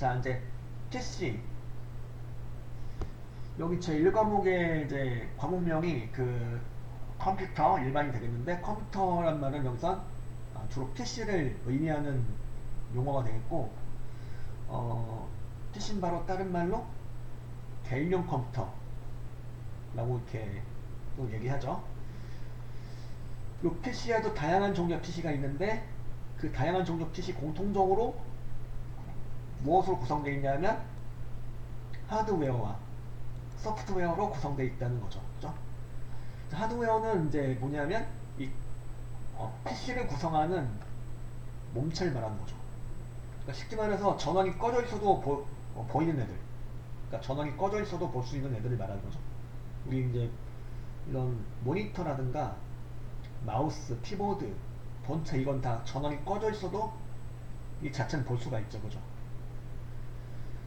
자, 이제 PC 여기 제 1과목의 이제 과목명이 그 컴퓨터 일반이 되겠는데, 컴퓨터란 말은 여기서 주로 PC를 의미하는 용어가 되겠고, PC는 바로 다른 말로 개인용 컴퓨터라고 이렇게 또 얘기하죠. 이 PC에도 다양한 종류의 PC가 있는데, 그 다양한 종류 PC 공통적으로 무엇으로 구성되어 있냐면 하드웨어와 소프트웨어로 구성되어 있다는 거죠. 그죠? 하드웨어는 이제 뭐냐면 이 PC를 구성하는 몸체를 말하는 거죠. 그러니까 쉽게 말해서 전원이 꺼져 있어도 보이는 애들. 그러니까 전원이 꺼져 있어도 볼 수 있는 애들을 말하는 거죠. 우리 이제 이런 모니터라든가 마우스, 키보드, 본체 이건 다 전원이 꺼져 있어도 이 자체는 볼 수가 있죠. 그죠?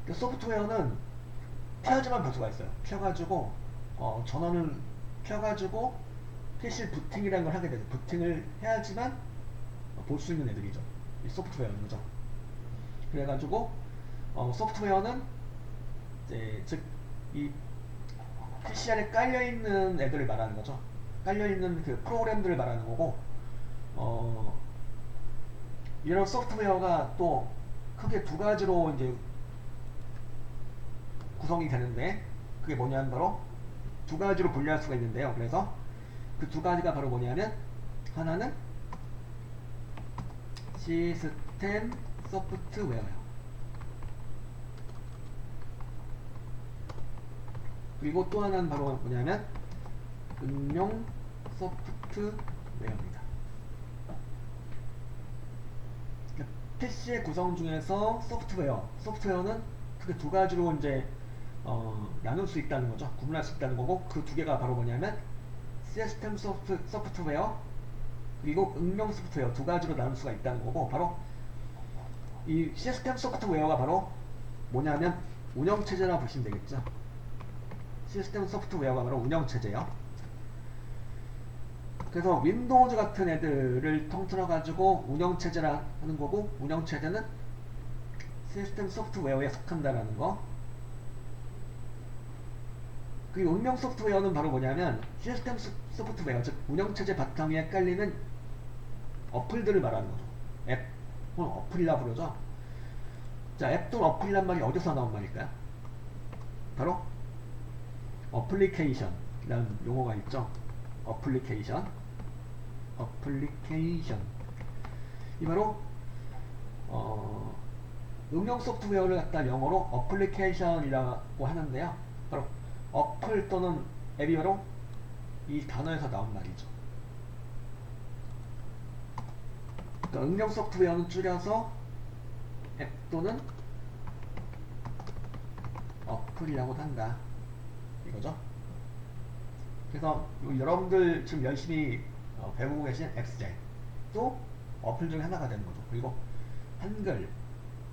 소프트웨어는 켜야지만 볼 수가 있어요. 켜가지고 전원을 켜가지고 PC 부팅이라는 걸 하게 되죠. 부팅을 해야지만 볼 수 있는 애들이죠. 이 소프트웨어는. 거죠. 그래가지고 소프트웨어는 이제 즉 이 PC 안에 깔려있는 애들을 말하는 거죠. 깔려있는 그 프로그램들을 말하는 거고, 이런 소프트웨어가 또 크게 두 가지로 이제 구성이 되는데, 그게 뭐냐면 바로 두 가지로 분류할 수가 있는데요. 그래서 그 두 가지가 바로 뭐냐면, 하나는 시스템 소프트웨어요. 그리고 또 하나는 바로 뭐냐면 응용 소프트웨어입니다. PC의 구성 중에서 소프트웨어는 크게 두 가지로 이제 나눌 수 있다는 거죠. 구분할 수 있다는 거고, 그 두 개가 바로 뭐냐면 시스템 소프트웨어 그리고 응용 소프트웨어 두 가지로 나눌 수가 있다는 거고, 바로 이 시스템 소프트웨어가 바로 뭐냐면 운영체제라고 보시면 되겠죠. 시스템 소프트웨어가 바로 운영체제요. 그래서 윈도우즈 같은 애들을 통틀어 가지고 운영체제라 하는 거고, 운영체제는 시스템 소프트웨어에 속한다라는 거. 그리고 응용 소프트웨어는 바로 뭐냐면 시스템 소프트웨어, 즉 운영체제 바탕 위에 깔리는 어플들을 말하는 거죠. 앱 혹은 어플이라 부르죠. 자, 앱 또는 어플이란 말이 어디서 나온 말일까요? 바로 어플리케이션이라는 용어가 있죠. 어플리케이션 이 바로 응용 소프트웨어를 갖다 영어로 어플리케이션이라고 하는데요. 바로 어플 또는 앱이 바로 이 단어에서 나온 말이죠. 그러니까 응용 소프트웨어는 줄여서 앱 또는 어플이라고 한다, 이거죠. 그래서 여러분들 지금 열심히 배우고 계신 엑셀도 어플 중에 하나가 되는 거죠. 그리고 한글,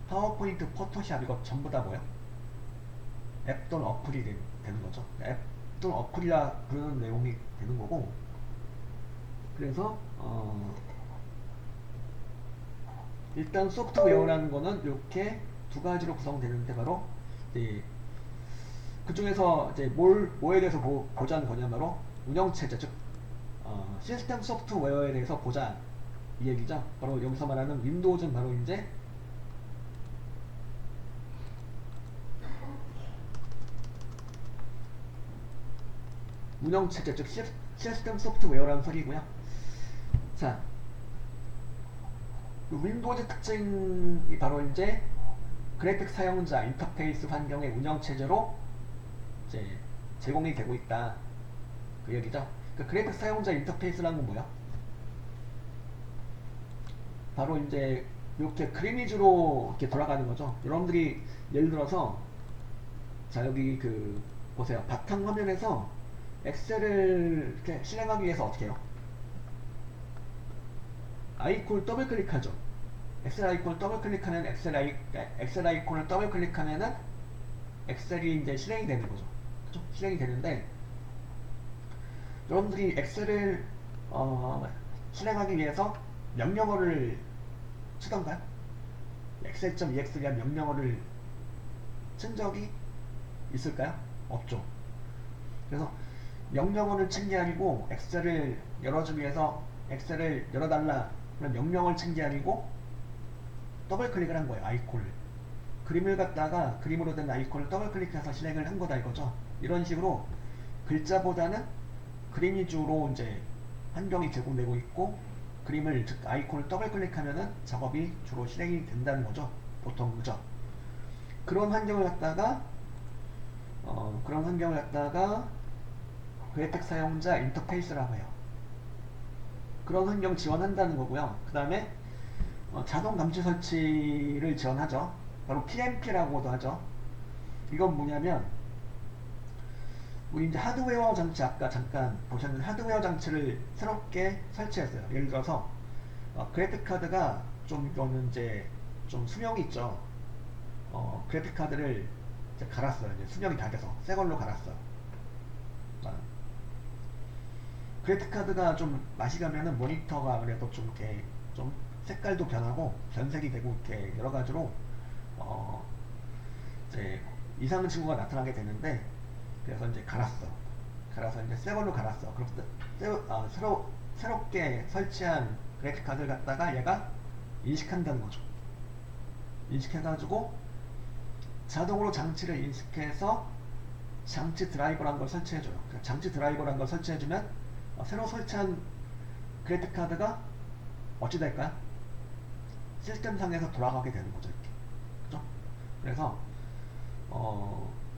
파워포인트, 포토샵 이거 전부 다 뭐야? 앱 또는 어플이 되는 거죠. 앱 또는 어플이라 부르는 내용이 되는 거고, 그래서 일단 소프트웨어라는 거는 이렇게 두 가지로 구성되는데, 바로 이제 그 중에서 이제 뭐에 대해서 보자는 거냐, 바로 운영체제, 즉 시스템 소프트웨어에 대해서 보자 이 얘기죠. 바로 여기서 말하는 윈도우즈는 바로 이제 운영체제, 즉 시스템 소프트웨어라는 소리고요. 자, 윈도우즈 특징이 바로 이제 그래픽 사용자 인터페이스 환경의 운영체제로 이제 제공이 되고 있다, 그 얘기죠. 그 그래픽 사용자 인터페이스라는 건 뭐야? 바로 이제 이렇게 그림 위주로 이렇게 돌아가는 거죠. 여러분들이 예를 들어서, 자, 여기 그 보세요. 바탕 화면에서 엑셀을 이렇게 실행하기 위해서 어떻게 해요? 아이콘을 더블 클릭하죠. 엑셀 아이콘을 더블 클릭하면 엑셀 아이콘을 더블 클릭하면은 엑셀이 이제 실행이 되는 거죠. 그죠? 실행이 되는데, 여러분들이 엑셀을 실행하기 위해서 명령어를 쓰던가요? 엑셀.ex라는 명령어를 친 적이 있을까요? 없죠. 그래서 명령어를 친 게 아니고 엑셀을 열어주기 위해서 엑셀을 열어달라 그런 명령을 친 게 아니고 더블 클릭을 한 거예요. 아이콘을. 그림을 갖다가 그림으로 된 아이콘을 더블 클릭해서 실행을 한 거다 이거죠. 이런 식으로 글자보다는 그림 위주로 이제 환경이 제공되고 있고 그림을 즉 아이콘을 더블 클릭하면은 작업이 주로 실행이 된다는 거죠. 보통 그죠. 그런 환경을 갖다가 그래픽 사용자 인터페이스라고 해요. 그런 환경 지원한다는 거고요. 그 다음에 자동 감지 설치를 지원하죠. 바로 PMP라고도 하죠. 이건 뭐냐면 우리 이제 하드웨어 장치 아까 잠깐 보셨는데 하드웨어 장치를 새롭게 설치했어요. 예를 들어서 그래픽 카드가 좀 이거는 이제 좀 수명이 있죠. 그래픽 카드를 이제 갈았어요. 이제 수명이 다 돼서 새 걸로 갈았어요. 그래픽 카드가 좀 맛이 가면은 모니터가 그래도 좀 이렇게 좀 색깔도 변하고 변색이 되고 이렇게 여러 가지로 이제 이상한 친구가 나타나게 되는데 그래서 이제 갈아서 이제 새 걸로 갈았어. 그럼 새롭게 설치한 그래픽 카드를 갖다가 얘가 인식한다는 거죠. 인식해가지고 자동으로 장치를 인식해서 장치 드라이버라는 걸 설치해줘요. 장치 드라이버라는 걸 설치해주면 새로 설치한 그래픽 카드가 어찌 될까요? 시스템상에서 돌아가게 되는 거죠. 이렇게. 그죠? 그래서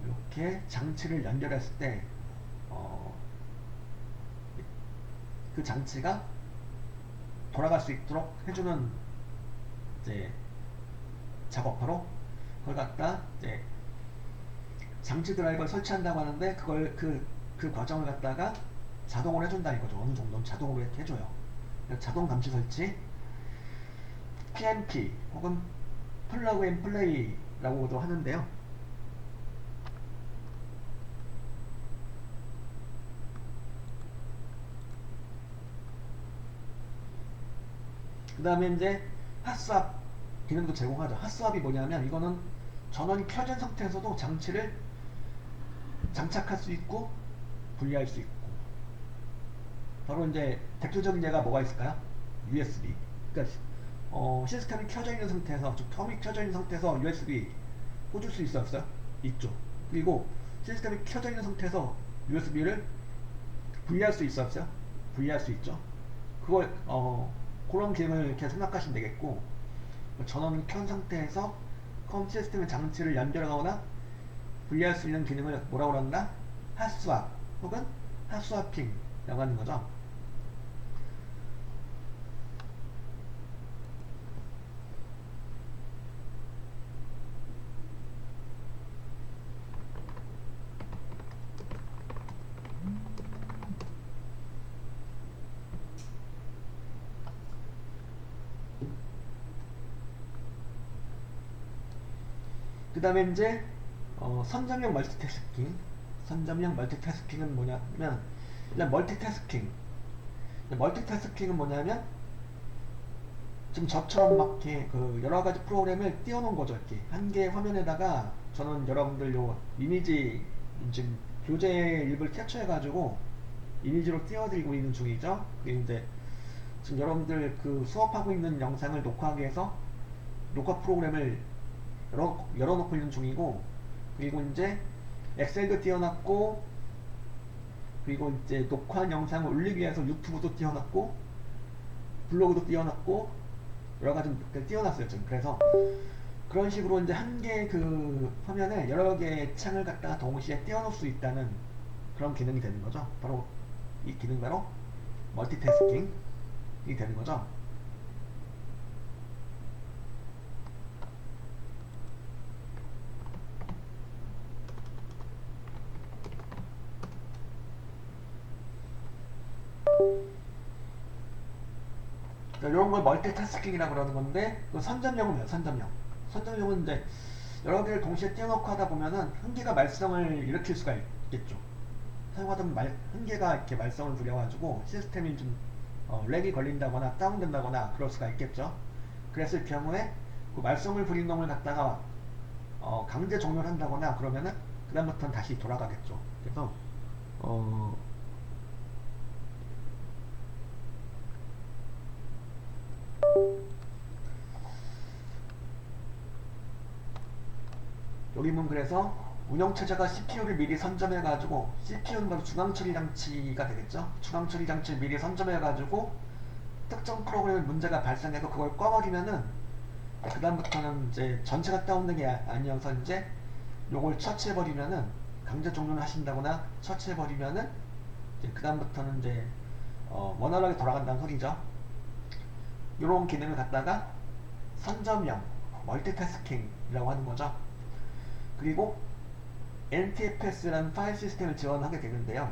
이렇게 장치를 연결했을 때 그 장치가 돌아갈 수 있도록 해주는 이제 작업으로 그걸 갖다 이제 장치 드라이버를 설치한다고 하는데 그걸 그 과정을 갖다가 자동으로 해준다 이거죠. 어느 정도는 자동으로 이렇게 해줘요. 자동 감시 설치 PNP 혹은 플러그 앤 플레이라고도 하는데요. 그 다음에 이제 핫스왑 기능도 제공하죠. 핫스왑이 뭐냐면 이거는 전원이 켜진 상태에서도 장치를 장착할 수 있고 분리할 수 있고 바로 이제 대표적인 예가 뭐가 있을까요? USB. 그러니까 시스템이 켜져 있는 상태에서 즉 텀이 켜져 있는 상태에서 USB 꽂을 수 있었어요? 있죠. 그리고 시스템이 켜져 있는 상태에서 USB를 분리할 수 있었어요? 분리할 수 있죠. 그걸 그런 기능을 이렇게 생각하시면 되겠고 전원을 켠 상태에서 컴 시스템의 장치를 연결하거나 분리할 수 있는 기능을 뭐라고 그런다? 핫스왑 혹은 핫스와핑이라고 하는 거죠. 그 다음에 이제 선점형 멀티태스킹. 선점형 멀티태스킹은 뭐냐면 일단 멀티태스킹은 뭐냐면 지금 저처럼 막 이렇게 그 여러 가지 프로그램을 띄워놓은 거죠. 이렇게 한 개의 화면에다가 저는 여러분들 요 이미지 지금 교재 일부를 캡처해가지고 이미지로 띄워드리고 있는 중이죠. 그게 이제 지금 여러분들 그 수업하고 있는 영상을 녹화하기 위해서 녹화 프로그램을 열어놓고 있는 중이고 그리고 이제 엑셀도 띄워놨고 그리고 이제 녹화한 영상을 올리기 위해서 유튜브도 띄워놨고 블로그도 띄워놨고 여러가지 띄워놨어요 지금. 그래서 그런 식으로 이제 한 개의 그 화면에 여러 개의 창을 갖다가 동시에 띄워놓을 수 있다는 그런 기능이 되는 거죠. 바로 이 기능 바로 멀티태스킹이 되는 거죠. 이런 걸 멀티태스킹이라고 그러는 건데 선점용은 뭐예요? 선점용은 이제 여러 개를 동시에 띄워놓고 하다 보면은 한 개가 말썽을 일으킬 수가 있겠죠. 사용하다 보면 한 개가 이렇게 말썽을 부려가지고 시스템이 좀 렉이 걸린다거나 다운된다거나 그럴 수가 있겠죠. 그랬을 경우에 그 말썽을 부린 놈을 갖다가 강제 종료를 한다거나 그러면은 그다음부터는 다시 돌아가겠죠. 그래서 어, 여기 보면 그래서 운영체제가 CPU를 미리 선점해가지고 CPU는 바로 중앙처리장치가 되겠죠. 중앙처리장치를 미리 선점해가지고 특정 프로그램에 문제가 발생해서 그걸 꺼버리면은 그 다음부터는 이제 전체가 다운된 게 아니어서 이제 요걸 처치해버리면은 강제 종료를 하신다거나 처치해버리면은 이제 그 다음부터는 이제 원활하게 돌아간다는 소리죠. 요런 기능을 갖다가 선점형 멀티태스킹이라고 하는 거죠. 그리고 NTFS라는 파일 시스템을 지원하게 되는데요.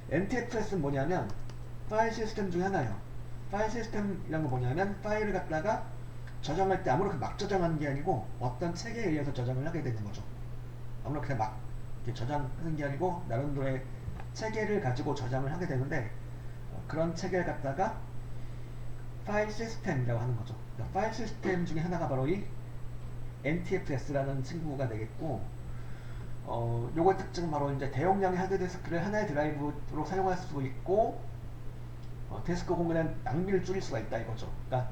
NTFS는 뭐냐면 파일 시스템 중에 하나예요. 파일 시스템이란 건 뭐냐면 파일을 갖다가 저장할 때 아무렇게 막 저장하는 게 아니고 어떤 체계에 의해서 저장을 하게 되는 거죠. 아무렇게 막 저장하는 게 아니고 나름대로의 체계를 가지고 저장을 하게 되는데 그런 체계를 갖다가 파일 시스템이라고 하는 거죠. 그러니까 파일 시스템 중에 하나가 바로 이 NTFS라는 친구가 되겠고 요거 특징은 바로 이제 대용량의 하드디스크를 하나의 드라이브로 사용할 수 있고 디스크 공간의 낭비를 줄일 수가 있다 이거죠. 그러니까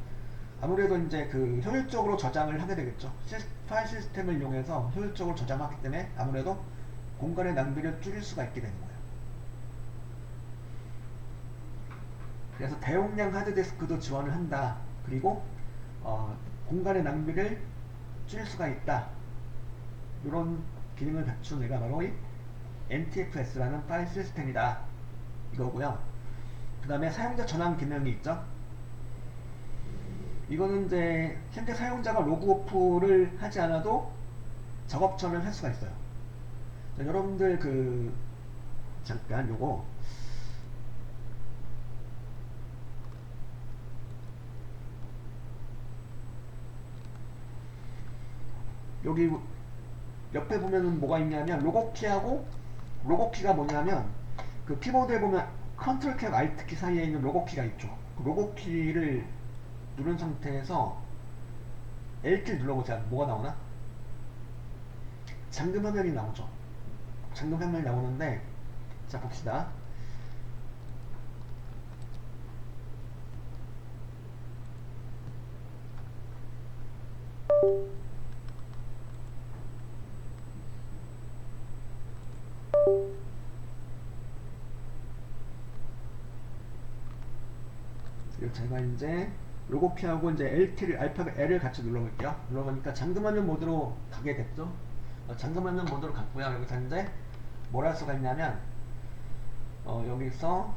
아무래도 이제 그 효율적으로 저장을 하게 되겠죠. 파일 시스템을 이용해서 효율적으로 저장하기 때문에 아무래도 공간의 낭비를 줄일 수가 있게 되는 거예요. 그래서 대용량 하드디스크도 지원을 한다. 그리고 공간의 낭비를 줄일 수가 있다. 이런 기능을 갖춘 애가 바로 이 NTFS라는 파일 시스템이다. 이거고요. 그 다음에 사용자 전환 기능이 있죠. 이거는 이제 현재 사용자가 로그오프를 하지 않아도 작업처를 할 수가 있어요. 자, 여러분들 잠깐 요거 여기 옆에 보면은 뭐가 있냐면 로고키가 뭐냐면 그 키보드에 보면 컨트롤 키, 알트 키 사이에 있는 로고키가 있죠. 그 로고키를 누른 상태에서 L키 눌러보자. 뭐가 나오나? 잠금 화면이 나오죠. 잠금 화면이 나오는데 자 봅시다. 제가 이제 로고키하고 이제 LT를 알파벳 L을 같이 눌러볼게요. 눌러보니까 잠금화면 모드로 가게 됐죠. 잠금화면 모드로 갔고요. 여기서 이제 뭘 할 수가 있냐면 여기서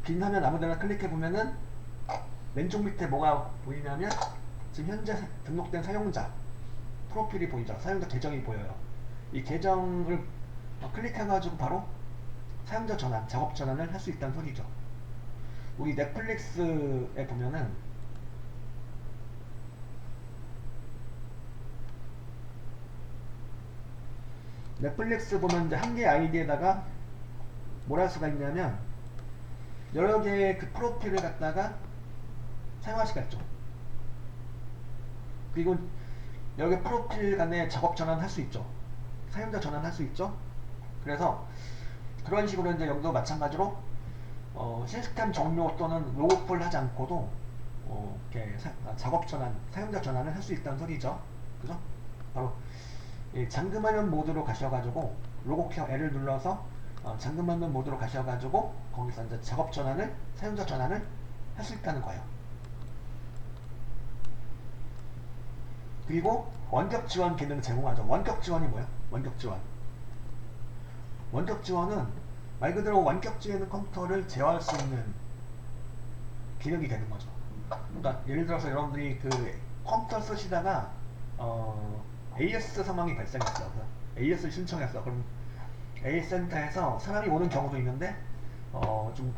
빈 화면 아무데나 클릭해 보면은 왼쪽 밑에 뭐가 보이냐면 지금 현재 등록된 사용자 프로필이 보이죠. 사용자 계정이 보여요. 이 계정을 클릭해가지고 바로 사용자 전환, 작업 전환을 할 수 있다는 소리죠. 우리 넷플릭스에 보면은 넷플릭스 보면 이제 한 개의 아이디에다가 뭘 할 수가 있냐면 여러 개의 그 프로필을 갖다가 사용할 수가 있죠. 그리고 여기 프로필 간에 작업 전환 할 수 있죠. 사용자 전환 할 수 있죠. 그래서 그런 식으로 이제 여기도 마찬가지로 시스템 종료 또는 로그풀 하지 않고도 이렇게 작업 전환, 사용자 전환을 할 수 있다는 소리죠. 그죠? 바로 잠금화면 모드로 가셔가지고 로고키 L을 눌러서 잠금화면 모드로 가셔가지고 거기서 이제 작업 전환을, 사용자 전환을 할 수 있다는 거예요. 그리고 원격 지원 기능을 제공하죠. 원격 지원이 뭐야? 원격 지원. 원격 지원은 말 그대로 원격 지원의 컴퓨터를 제어할 수 있는 기능이 되는 거죠. 그러니까 예를 들어서 여러분들이 그 컴퓨터 쓰시다가 AS 상황이 발생했어. AS를 신청했어. 그럼 AS 센터에서 사람이 오는 경우도 있는데 좀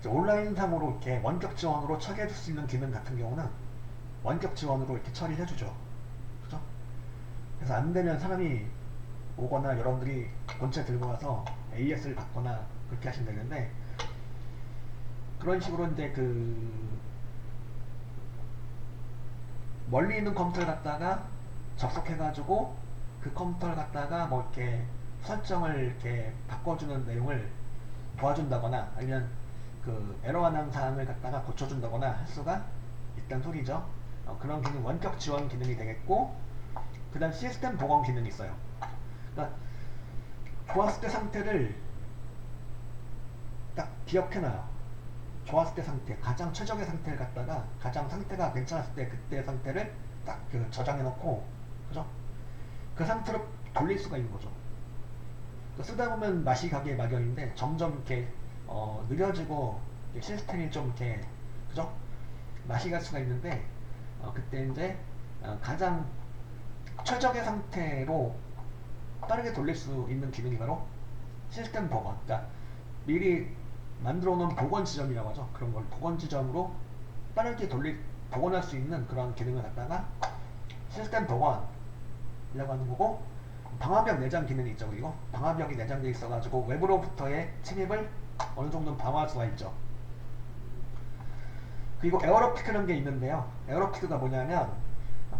온라인상으로 이렇게 원격 지원으로 처리해 줄 수 있는 기능 같은 경우는 원격 지원으로 이렇게 처리해 주죠. 그죠? 그래서 안 되면 사람이 오거나 여러분들이 본체 들고 와서 AS를 받거나 그렇게 하시면 되는데 그런 식으로 이제 멀리 있는 컴퓨터를 갖다가 접속해가지고 그 컴퓨터를 갖다가 뭐 이렇게 설정을 이렇게 바꿔주는 내용을 도와준다거나 아니면 그 에러가 난 사항을 갖다가 고쳐준다거나 할 수가 있다는 소리죠. 그런 기능 원격 지원 기능이 되겠고, 그 다음 시스템 복원 기능이 있어요. 그러니까 좋았을 때 상태를 딱 기억해놔요. 좋았을 때 상태, 가장 최적의 상태를 갖다가 가장 상태가 괜찮았을 때 그때 상태를 딱 그 저장해놓고, 그죠? 그 상태로 돌릴 수가 있는 거죠. 쓰다 보면 맛이 가게 마련인데 점점 이렇게 느려지고 시스템이 좀 이렇게, 그죠? 맛이 갈 수가 있는데, 그때 이제 가장 최적의 상태로 빠르게 돌릴 수 있는 기능이 바로 시스템 복원. 그러니까 미리 만들어 놓은 복원 지점이라고 하죠. 그런 걸 복원 지점으로 빠르게 복원할 수 있는 그런 기능을 갖다가 시스템 복원이라고 하는 거고, 방화벽 내장 기능이 있죠. 그리고 방화벽이 내장되어 있어가지고 외부로부터의 침입을 어느 정도 방어할 수가 있죠. 그리고 에어로피크라는 게 있는데요. 에어로피크가 뭐냐면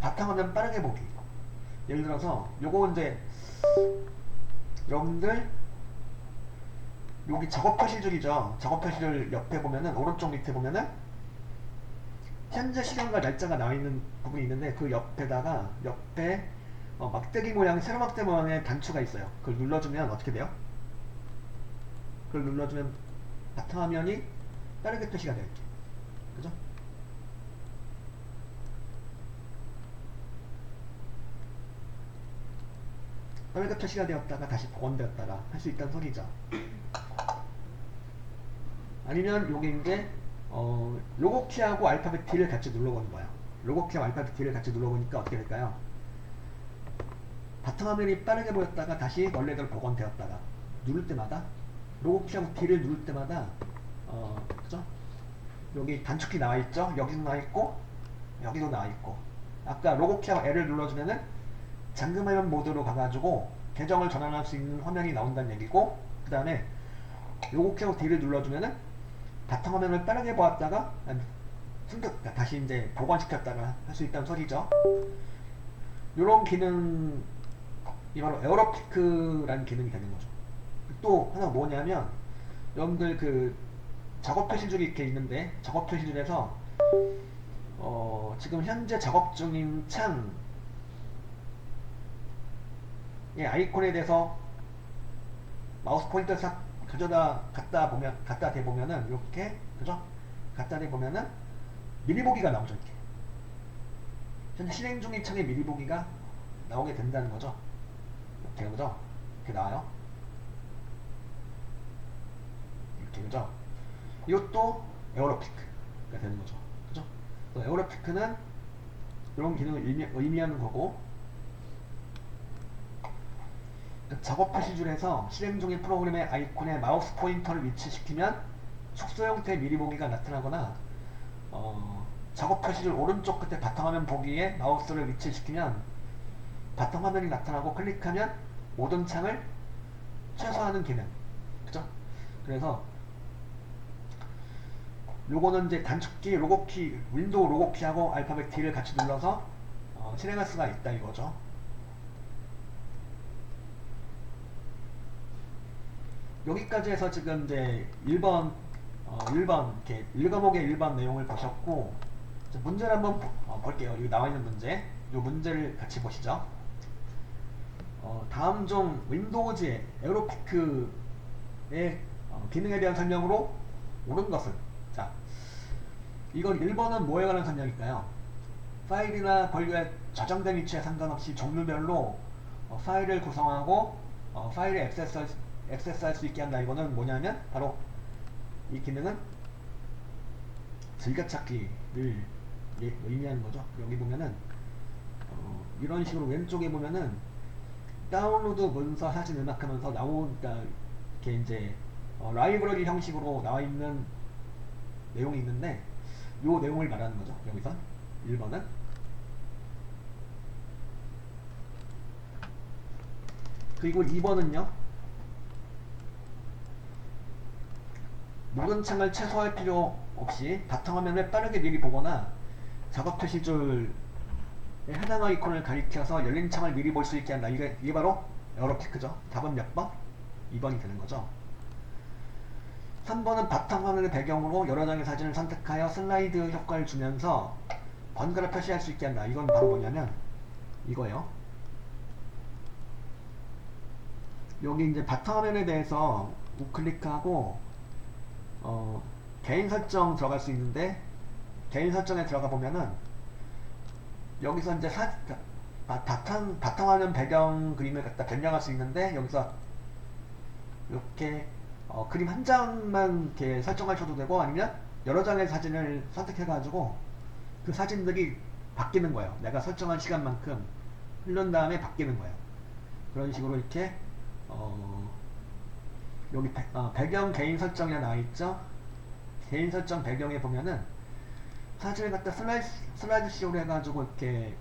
바탕화면 빠르게 보기. 예를 들어서 요거 이제 여러분들 여기 작업 표시줄이죠. 작업 표시줄 옆에 보면은 오른쪽 밑에 보면은 현재 시간과 날짜가 나와 있는 부분이 있는데, 그 옆에다가 옆에 막대기 모양, 세로 막대 모양의 단추가 있어요. 그걸 눌러주면 어떻게 돼요? 그걸 눌러주면 바탕화면이 빠르게 표시가 돼요. 그죠? 빠르게 표시가 되었다가 다시 복원되었다가 할 수 있다는 소리죠. 아니면 요게 이제 로고 키하고 알파벳 D를 같이 눌러보는 거예요. 로고 키하고 알파벳 D를 같이 눌러보니까 어떻게 될까요? 바탕화면이 빠르게 보였다가 다시 원래대로 복원되었다가, 누를 때마다 로고 키하고 D를 누를 때마다 그죠? 여기 단축키 나와있죠? 여기도 나와있고 여기도 나와있고, 아까 로고 키하고 L을 눌러주면은 잠금화면 모드로 가가지고 계정을 전환할 수 있는 화면이 나온다는 얘기고, 그 다음에 로고 키하고 D를 눌러주면은 바탕화면을 빠르게 보았다가 다시 이제 복원시켰다가 할 수 있다는 소리죠. 이런 기능이 바로 에어로피크라는 기능이 되는 거죠. 또 하나 뭐냐면, 여러분들 그 작업 표시줄이 이렇게 있는데, 작업 표시줄에서 지금 현재 작업 중인 창의 아이콘에 대해서 마우스 포인터를 싹 갖다 대보면은 이렇게, 그죠? 갖다 대보면은 미리 보기가 나오죠. 이렇게 현재 실행 중인 창의 미리 보기가 나오게 된다는 거죠. 이렇게, 그죠? 이렇게 나와요. 이렇게, 그죠? 이것도 에어로피크가 되는 거죠. 그죠? 에어로피크는 이런 기능을 의미하는 거고, 작업 표시줄에서 실행 중인 프로그램의 아이콘에 마우스 포인터를 위치시키면 축소 형태의 미리 보기가 나타나거나, 작업 표시줄 오른쪽 끝에 바탕화면 보기에 마우스를 위치시키면 바탕화면이 나타나고 클릭하면 모든 창을 최소화하는 기능. 그죠? 그래서 요거는 이제 단축키, 로고키, 윈도우 로고키하고 알파벳 D를 같이 눌러서 실행할 수가 있다 이거죠. 여기까지 해서 지금 이제 1번 이렇게 읽어보기의 1번 내용을 보셨고, 문제를 한번 볼게요. 여기 나와있는 문제, 이 문제를 같이 보시죠. 다음 중 윈도우즈의 에어로피크의 기능에 대한 설명으로 옳은 것은? 자, 이건 1번은 뭐에 관한 설명일까요? 파일이나 권류의 저장된 위치에 상관없이 종류별로 파일을 구성하고 파일에 액세스할 수 있게 한다. 이거는 뭐냐면 바로 이 기능은 즐겨찾기를 의미하는 거죠. 여기 보면은 이런 식으로 왼쪽에 보면은 다운로드 문서 사진 음악 하면서 나오니까 이렇게 이제 라이브러리 형식으로 나와 있는 내용이 있는데, 요 내용을 말하는 거죠. 여기서 1번은. 그리고 2번은요, 모든 창을 최소화할 필요 없이 바탕화면을 빠르게 미리 보거나 작업 표시줄에 해당 아이콘을 가리켜서 열린 창을 미리 볼 수 있게 한다. 이게 바로 에어로피크죠. 답은 몇 번? 2번이 되는 거죠. 3번은 바탕화면을 배경으로 여러 장의 사진을 선택하여 슬라이드 효과를 주면서 번갈아 표시할 수 있게 한다. 이건 바로 뭐냐면 이거예요. 여기 이제 바탕화면에 대해서 우클릭하고 개인 설정 들어갈 수 있는데, 개인 설정에 들어가 보면은 여기서 이제 바탕화면 배경 그림을 갖다 변경할 수 있는데, 여기서 이렇게 그림 한 장만 이렇게 설정하셔도 되고, 아니면 여러 장의 사진을 선택해가지고 그 사진들이 바뀌는 거예요. 내가 설정한 시간만큼 흐른 다음에 바뀌는 거예요. 그런 식으로 이렇게 여기 배경 개인 설정이 나와있죠. 개인 설정 배경에 보면은 사진을 갖다 슬라이드 쇼로 해가지고 이렇게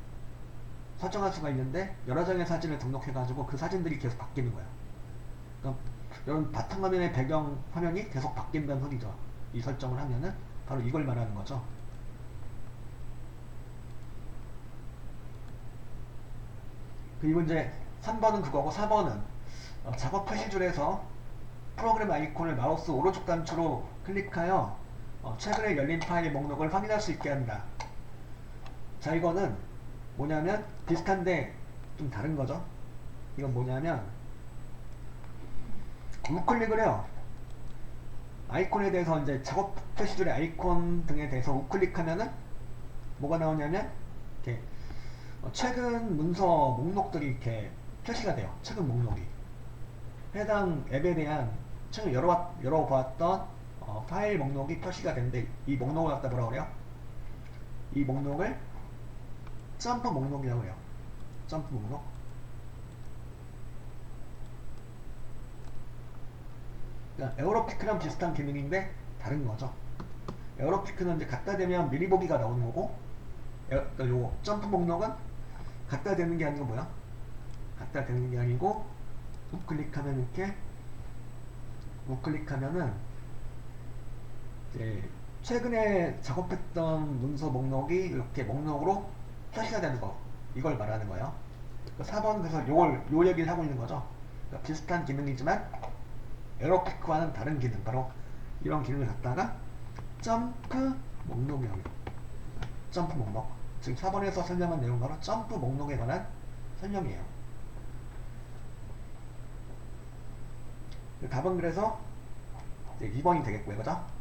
설정할 수가 있는데, 여러 장의 사진을 등록해가지고 그 사진들이 계속 바뀌는 거예요. 그러니까 이런 바탕화면의 배경 화면이 계속 바뀐다는 소리죠. 이 설정을 하면은 바로 이걸 말하는 거죠. 그리고 이제 3번은 그거고, 4번은 작업 표시줄에서 프로그램 아이콘을 마우스 오른쪽 단추로 클릭하여 최근에 열린 파일 목록을 확인할 수 있게 한다. 자, 이거는 뭐냐면 비슷한데 좀 다른 거죠. 이건 뭐냐면 우클릭을 해요. 아이콘에 대해서 이제 작업 표시줄의 아이콘 등에 대해서 우클릭하면은 뭐가 나오냐면 이렇게 최근 문서 목록들이 이렇게 표시가 돼요. 최근 목록이 해당 앱에 대한 최근 열어보았던 파일 목록이 표시가 되는데, 이 목록을 갖다 뭐라 그래요? 이 목록을 점프 목록이라고 해요. 점프 목록. 그러니까 에어로피크랑 비슷한 기능인데 다른 거죠. 에어로피크는 이제 갖다 대면 미리 보기가 나오는 거고, 요 점프 목록은 갖다 대는 게 아니고 뭐야? 갖다 대는 게 아니고 우클릭하면 이렇게 우클릭하면은 이제 최근에 작업했던 문서 목록이 이렇게 목록으로 표시가 되는 거, 이걸 말하는 거예요. 4번 그래서 요 얘기를 하고 있는 거죠. 그러니까 비슷한 기능이지만 에어로피크와는 다른 기능, 바로 이런 기능을 갖다가 점프 목록이라고 해요. 점프 목록. 지금 4번에서 설명한 내용 바로 점프 목록에 관한 설명이에요. 답은 그래서 이제 2번이 되겠고요, 그죠?